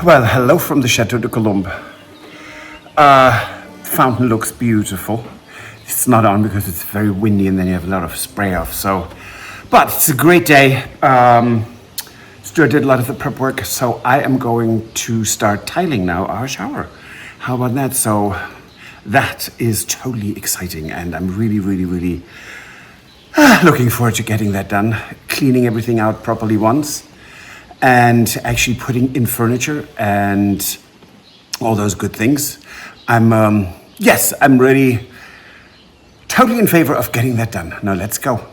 Well, hello from the Chateau de Colombe. Fountain looks beautiful. It's not on because it's very windy and then you have a lot of spray off. But it's a great day. Stuart did a lot of the prep work, so I am going to start tiling now our shower. How about that? So that is totally exciting, and I'm really looking forward to getting that done. Cleaning everything out properly once, and actually putting in furniture and all those good things. I'm really totally in favor of getting that done. Now let's go.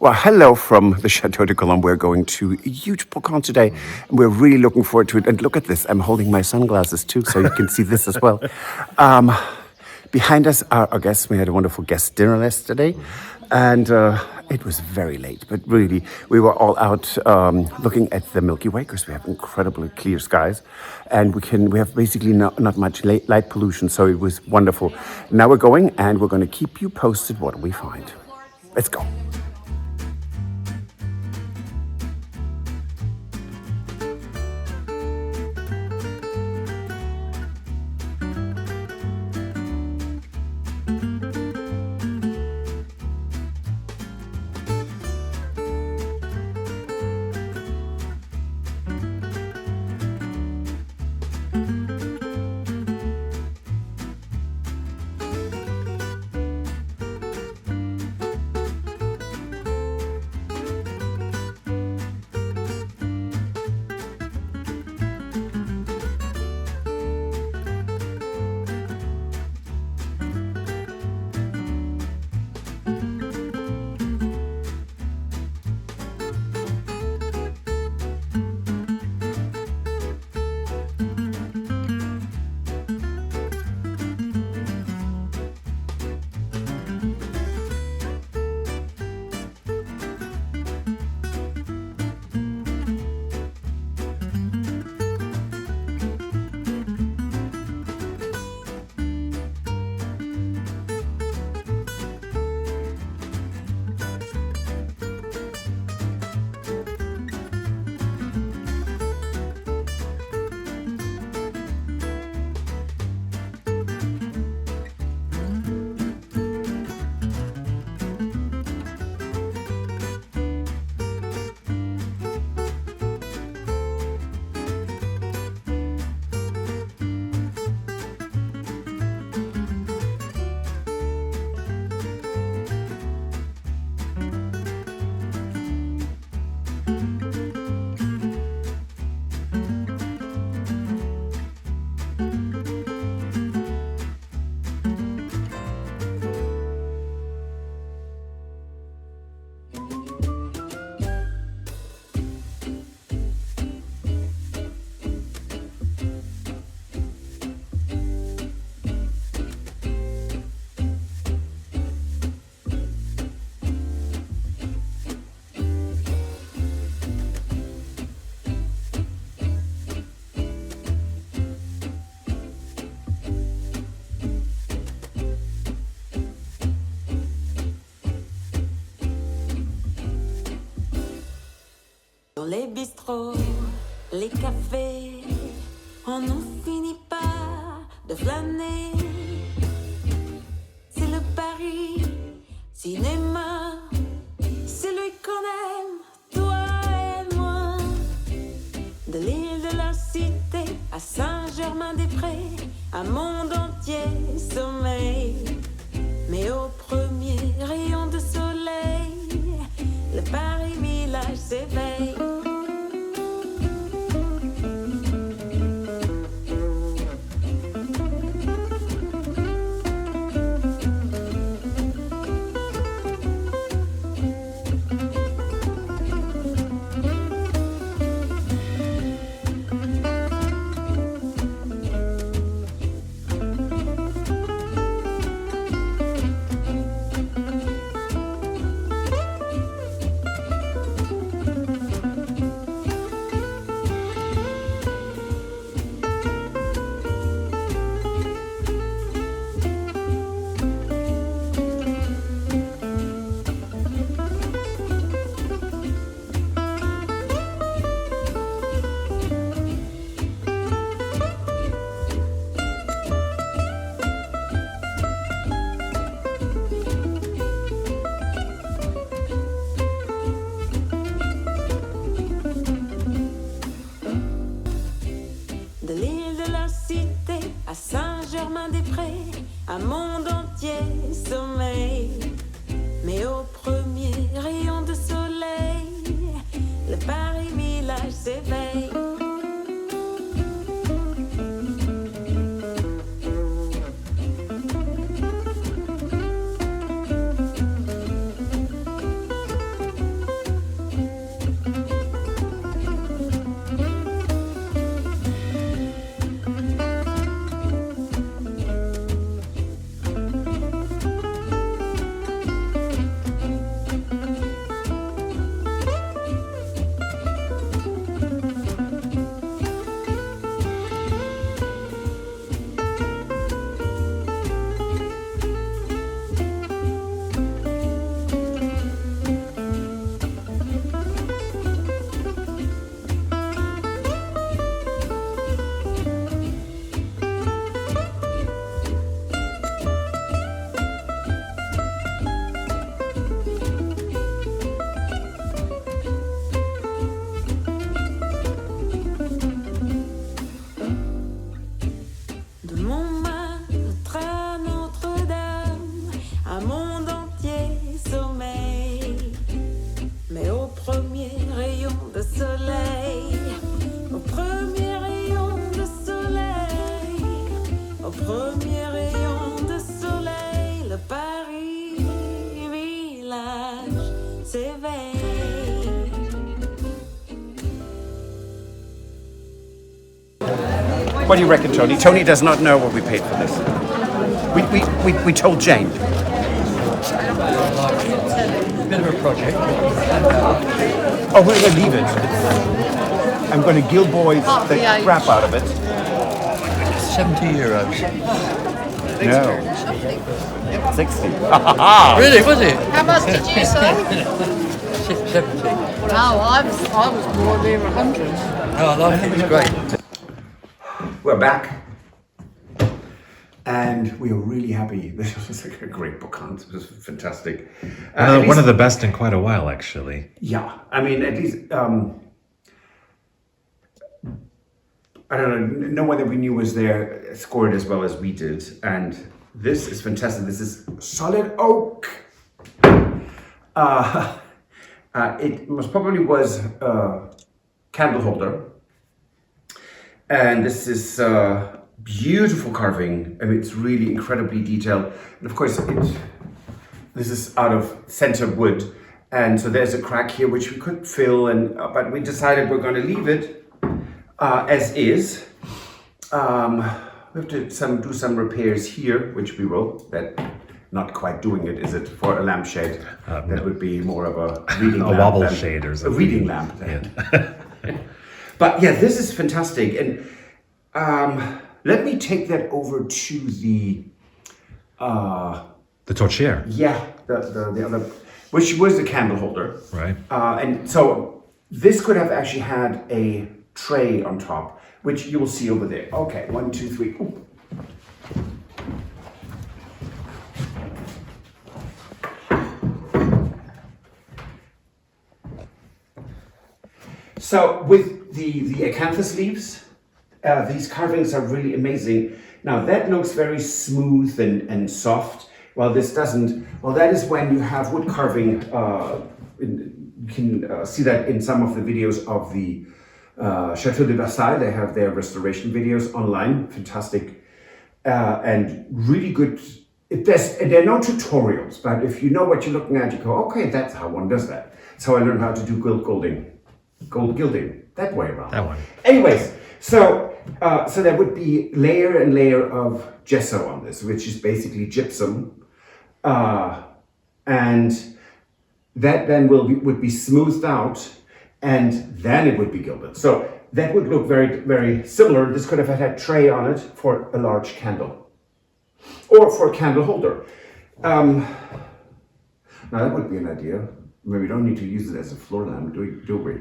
Well, hello from the Chateau de Colombe. We're going to a huge brocante today, and we're really looking forward to it. And look at this. I'm holding my sunglasses too, so you can see this as well. Behind us are our guests. We had a wonderful guest dinner yesterday, and it was very late. But really, we were all out looking at the Milky Way because we have incredibly clear skies, and we have basically not much light pollution. So it was wonderful. Now we're going, and we're going to keep you posted what we find. Let's go. les bistrots, les cafés, on n'en finit pas de flâner. C'est le Paris cinéma, celui qu'on aime, toi et moi. De l'île de la Cité à Saint-Germain-des-Prés, un monde entier sommeille. Mais au premier rayon de soleil, le Paris village s'éveille. Un monde entier sommeille, mais au premier rayon de soleil, le Paris village s'éveille. What do you reckon, Tony? Tony does not know what we paid for this. We told Jane. Bit of a project. Oh, we're going to leave it. I'm going to Gilboy the crap out of it. 70 euros. No. 60. Really, was it? How much did you say? 70. No, I was more near 100. No, I like it. It's great. We're back. And we are really happy. This was like a great book hunt. It was fantastic. One of the best in quite a while, actually. Yeah. I mean, at least, I don't know, no one that we knew was there scored as well as we did. And this is fantastic. This is solid oak. It most probably was a candle holder. And this is beautiful carving. I mean, it's really incredibly detailed. And of course, this is out of center wood. And so there's a crack here, which we could fill, but we decided we're going to leave it as is. We have to do some repairs here, which we will. That not quite doing it, is it, for a lampshade? That no. would be more of a reading lamp. A wobble shade or something. A reading lamp. Yeah. But yeah, this is fantastic. And let me take that over to the torchère. Yeah, the other, which was the candle holder. Right. And so This could have actually had a tray on top, which you will see over there. Okay, 1, 2, 3. Ooh. So with the acanthus leaves, these carvings are really amazing. Now that looks very smooth and soft, while this doesn't. Well, that is when you have wood carving. You can see that in some of the videos of the Chateau de Versailles. They have their restoration videos online. Fantastic and really good. And there are no tutorials, but if you know what you're looking at, you go, okay, that's how one does that. That's how I learned how to do gold gilding, that way around. That one. Anyways, so there would be layer and layer of gesso on this, which is basically gypsum, and that then would be smoothed out, and then it would be gilded. So that would look very, very similar. This could have had a tray on it for a large candle, or for a candle holder. Now that would be an idea. Maybe we don't need to use it as a floor lamp, do we?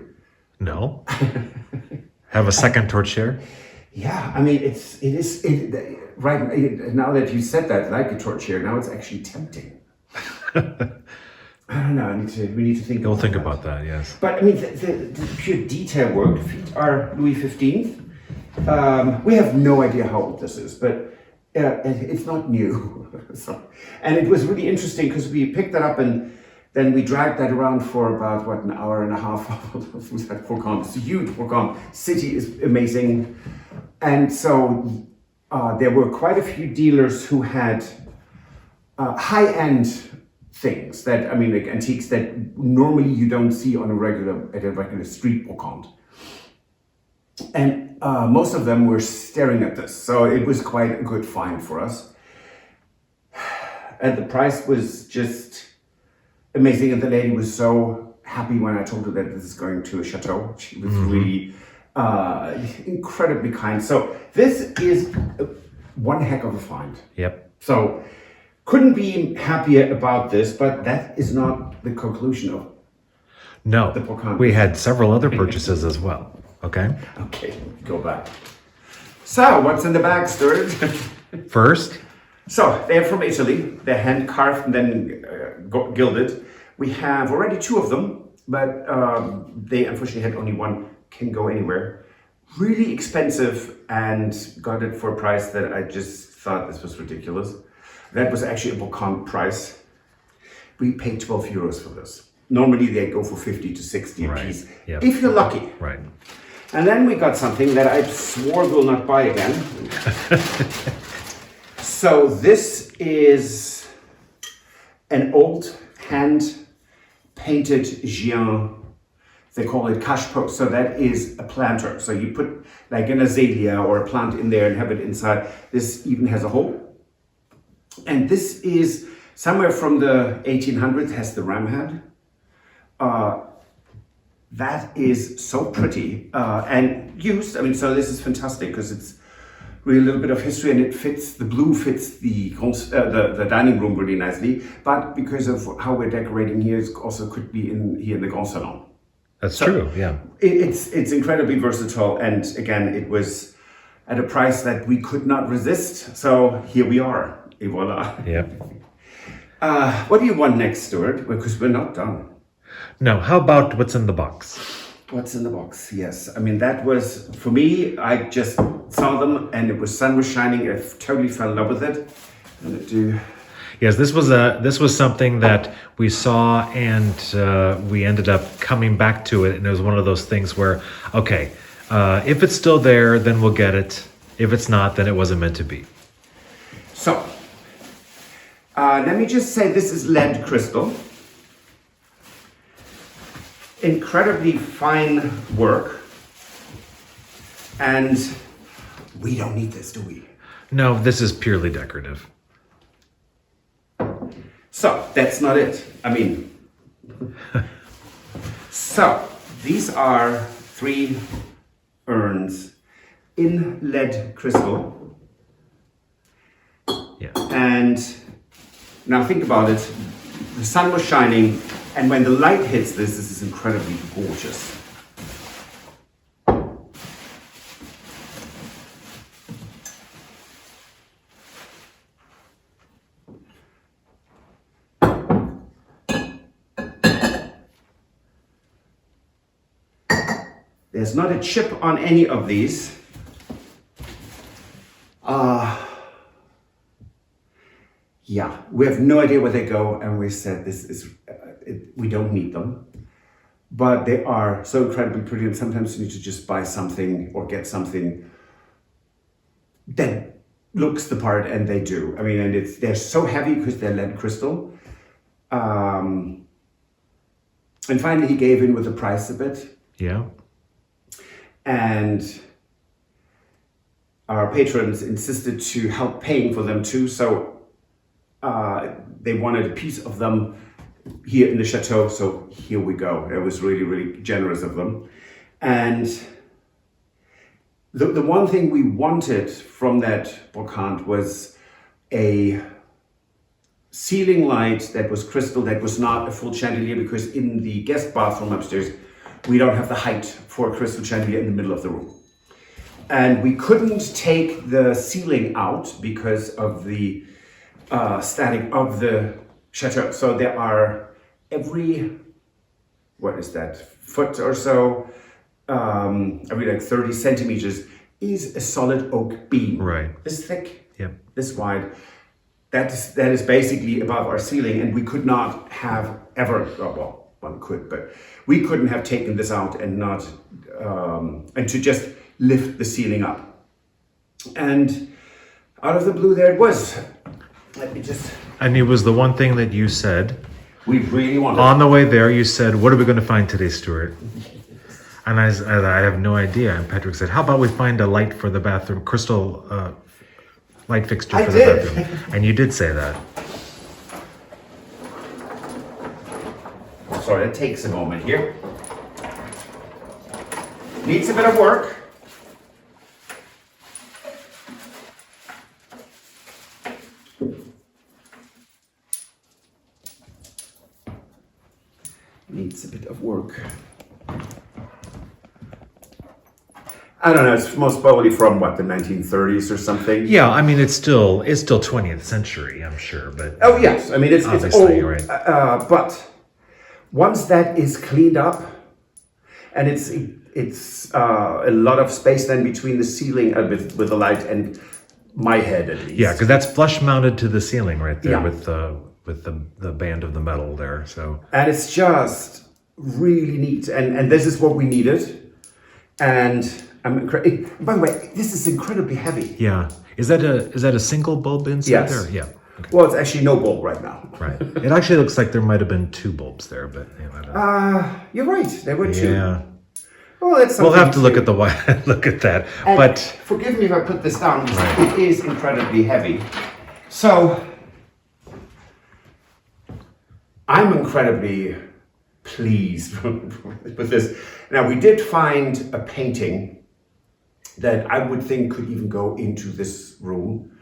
No. Have a second torch here? Yeah, I mean, it is right now that you said that, like a torch here, now it's actually tempting. I don't know, we need to think We'll think about that, yes. But I mean, the pure detail work, the feet are Louis XV. We have no idea how old this is, but it's not new. And it was really interesting because we picked that up and then we dragged that around for about, an hour and a half through that brocante. It's a huge brocante. City is amazing. And so there were quite a few dealers who had high-end things that, I mean, like antiques that normally you don't see on at a regular street brocante. And most of them were staring at this. So it was quite a good find for us. And the price was just amazing, and the lady was so happy when I told her that this is going to a chateau. She was really incredibly kind. So this is one heck of a find. Yep. So couldn't be happier about this, but that is not the conclusion of No, the brocante. we had several other purchases as well. Okay. Okay, go back. So what's in the bag, Stuart? First, So they're from Italy. They're hand carved and then gilded. We have already 2 of them, but they unfortunately had only one. Can go anywhere. Really expensive, and got it for a price that I just thought this was ridiculous. That was actually a brocante price. We paid 12 euros for this. Normally they go for 50 to 60 a Right. piece, Yep. if you're lucky. right. And then we got something that I swore will not buy again. So this is an old hand-painted gîte. They call it cache-pot. So that is a planter. So you put like an azalea or a plant in there and have it inside. This even has a hole. And this is somewhere from the 1800s, has the ram head. That is so pretty and used. I mean, so this is fantastic because it's really a little bit of history, and it fits, the blue fits the dining room really nicely. But because of how we're decorating here, it also could be here in the Grand Salon. That's true, yeah. It's incredibly versatile, and again, it was at a price that we could not resist. So here we are, et voila. Yep. What do you want next, Stuart? Because we're not done. Now, how about what's in the box? What's in the box? Yes, I mean, that was, for me, I just saw them and sun was shining. I totally fell in love with it. Yes, this was something that we saw, and we ended up coming back to it, and it was one of those things where, okay, if it's still there, then we'll get it. If it's not, then it wasn't meant to be. So, let me just say this is lead crystal. Incredibly fine work. And we don't need this, do we? No, this is purely decorative. So, that's not it. I mean, so these are 3 urns in lead crystal. Yeah. And now think about it. The sun was shining, and when the light hits this is incredibly gorgeous. There's not a chip on any of these. Yeah, we have no idea where they go, and we said we don't need them. But they are so incredibly pretty, and sometimes you need to just buy something or get something that looks the part, and they do. I mean, and they're so heavy because they're lead crystal. And finally, he gave in with the price a bit. Yeah. And our patrons insisted to help paying for them too. So they wanted a piece of them here in the Chateau. So here we go. It was really, really generous of them. And the one thing we wanted from that brocante was a ceiling light that was crystal, that was not a full chandelier, because in the guest bathroom upstairs, we don't have the height for a crystal chandelier in the middle of the room. And we couldn't take the ceiling out because of the static of the Chateau. So there are every, foot or so, every like 30 centimeters is a solid oak beam. Right. This thick, Yep. this wide. That is basically above our ceiling, and we could not have ever, well, one could, but we couldn't have taken this out and not, and to just lift the ceiling up. And out of the blue there it was. Let me just... And it was the one thing that you said. We really wanted... On the way there, you said, what are we going to find today, Stuart? And I have no idea. And Patrick said, how about we find a light for the bathroom, crystal light fixture for the bathroom. And you did say that. Sorry, it takes a moment here. Needs a bit of work. Needs a bit of work. I don't know, it's most probably from what, the 1930s or something? Yeah, I mean, it's still 20th century, I'm sure, but... Oh yes, I mean, it's obviously, old, right. But once that is cleaned up, and it's a lot of space then between the ceiling with the light and my head at least. Yeah, because that's flush mounted to the ceiling right there, Yeah. with the band of the metal there, so... And it's just really neat, and this is what we needed. And by the way, this is incredibly heavy. Yeah. Is that a single bulb inside Yes. there? Yeah. Okay. Well, it's actually no bulb right now. Right. It actually looks like there might have been two bulbs there, but I don't know. You're right. There were two. Yeah. Well, that's We'll have to look at at the look at that. And but forgive me if I put this down. Right. It is incredibly heavy. So I'm incredibly pleased with this. Now, we did find a painting that I would think could even go into this room.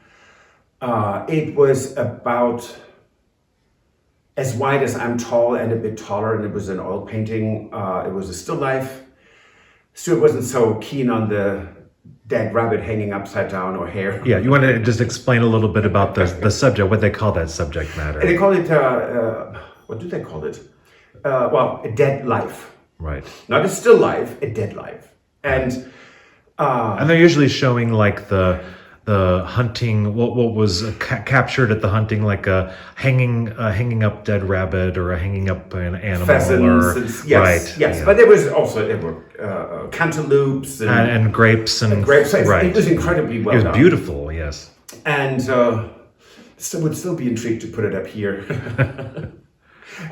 It was about as wide as I'm tall and a bit taller, and it was an oil painting. It was a still life. Stuart wasn't so keen on the dead rabbit hanging upside down or hair. yeah, you want to just explain a little bit about the subject, what they call that subject matter. And they call it, what do they call it? Well, a dead life. Right. Not a still life, a dead life. And And they're usually showing like the hunting, what was captured at the hunting, like a hanging up dead rabbit or a hanging up an animal. pheasants, or, yes, right. yes. Yeah. But there were cantaloupes and grapes and grapes. So right. it was incredibly well It was done. beautiful, yes. And would still be intrigued to put it up here.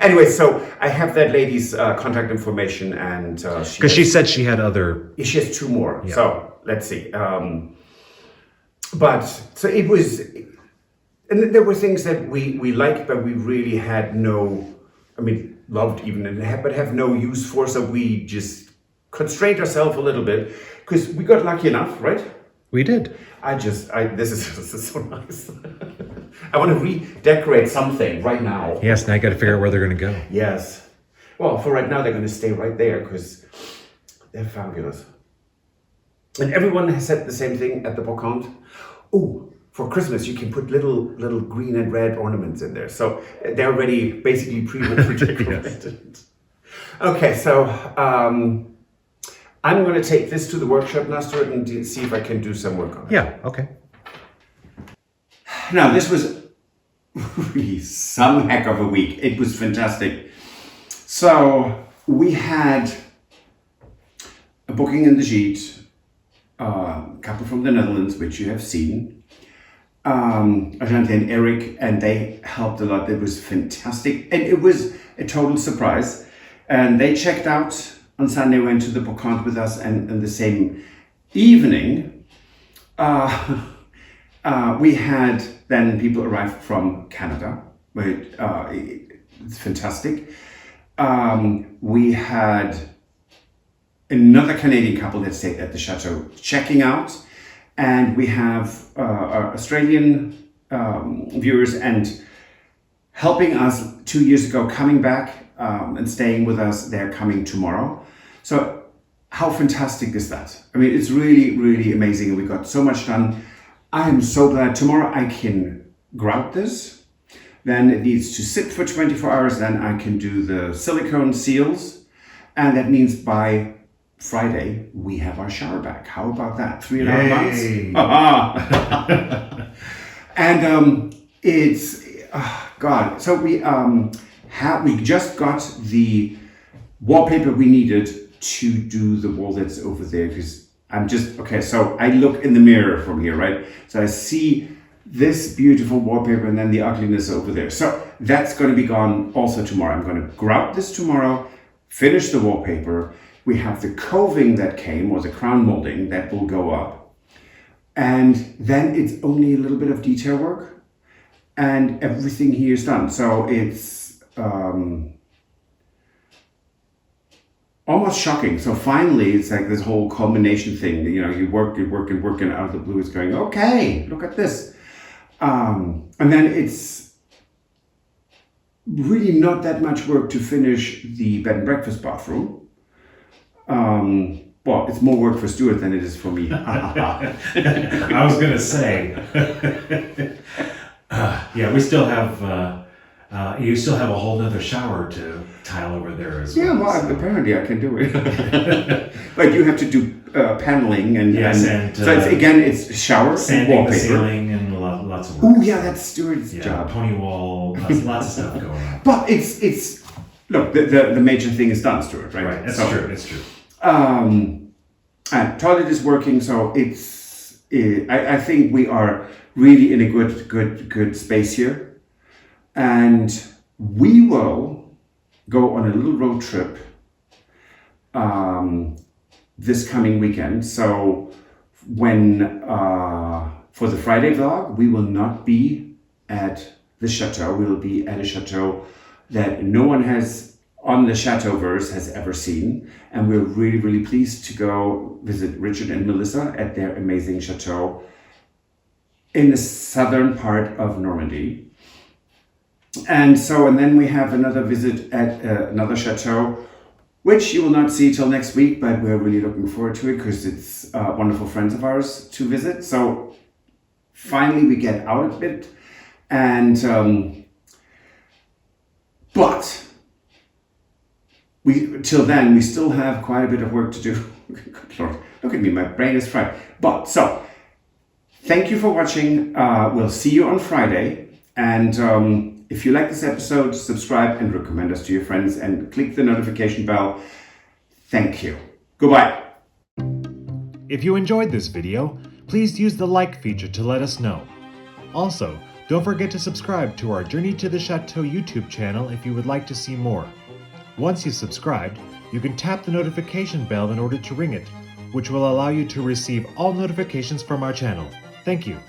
Anyway, so I have that lady's contact information, and Because she said she had other. she has two more. Yeah. So let's see. But so it was, and there were things that we liked, but we really had no, loved even, but have no use for. So we just constrained ourselves a little bit because we got lucky enough, right? We did. This is so nice. I want to redecorate something right now. Yes, now I got to figure out where they're going to go. Yes. Well, for right now, they're going to stay right there because they're fabulous. And everyone has said the same thing at the brocante. Oh, for Christmas, you can put little green and red ornaments in there. So they're already basically pre-decorated. Okay, so I'm going to take this to the workshop now, Stuart, and see if I can do some work on it. Yeah, okay. Now, this was really some heck of a week. It was fantastic. So we had a booking in the gîtes, a couple from the Netherlands, which you have seen, Argente and Eric, and they helped a lot. It was fantastic, and it was a total surprise. And they checked out on Sunday, went to the brocante with us, and the same evening, we had then people arrive from Canada. It's fantastic. We had another Canadian couple that stayed at the Chateau checking out, and we have our Australian viewers and helping us 2 years ago coming back and staying with us. They're coming tomorrow. So how fantastic is that? I mean, it's really, really amazing, and we got so much done. I am so glad. Tomorrow I can grout this. Then it needs to sit for 24 hours. Then I can do the silicone seals. And that means by Friday, we have our shower back. How about that? 3.5 months? And it's, God. So we just got the wallpaper we needed to do the wall that's over there, because I'm just, okay, so I look in the mirror from here, right? So I see this beautiful wallpaper and then the ugliness over there. So that's going to be gone also tomorrow. I'm going to grout this tomorrow, finish the wallpaper. We have the coving that came, or the crown molding, that will go up. And then it's only a little bit of detail work and everything here is done. So it's almost shocking. So finally, it's like this whole culmination thing. You know, you work, and out of the blue it's going, okay, look at this. And then it's really not that much work to finish the bed and breakfast bathroom. Well, it's more work for Stuart than it is for me. I was going to say, yeah, we still have, you still have a whole nother shower to tile over there as well. Yeah, well, so. Apparently I can do it. But you have to do paneling and, yes, so it's shower and sanding wallpaper. the ceiling and lots of work. Oh yeah, that's Stuart's job. Pony wall, lots of stuff going on. But it's look, the major thing is done, Stuart, right? Right, it's true. And toilet is working, so I think we are really in a good space here, and we will go on a little road trip this coming weekend. So when for the Friday vlog, we will not be at the Chateau. We will be at a Chateau that no one has on the Chateauverse has ever seen, and we're really, really pleased to go visit Richard and Melissa at their amazing Chateau in the southern part of Normandy. And then we have another visit at another Chateau, which you will not see till next week, but we're really looking forward to it because it's wonderful friends of ours to visit. So finally we get out a bit, and but till then, we still have quite a bit of work to do. Good Lord, look at me, my brain is fried. But so, thank you for watching. We'll see you on Friday. And if you like this episode, subscribe and recommend us to your friends and click the notification bell. Thank you. Goodbye. If you enjoyed this video, please use the like feature to let us know. Also, don't forget to subscribe to our Journey to the Chateau YouTube channel if you would like to see more. Once you've subscribed, you can tap the notification bell in order to ring it, which will allow you to receive all notifications from our channel. Thank you.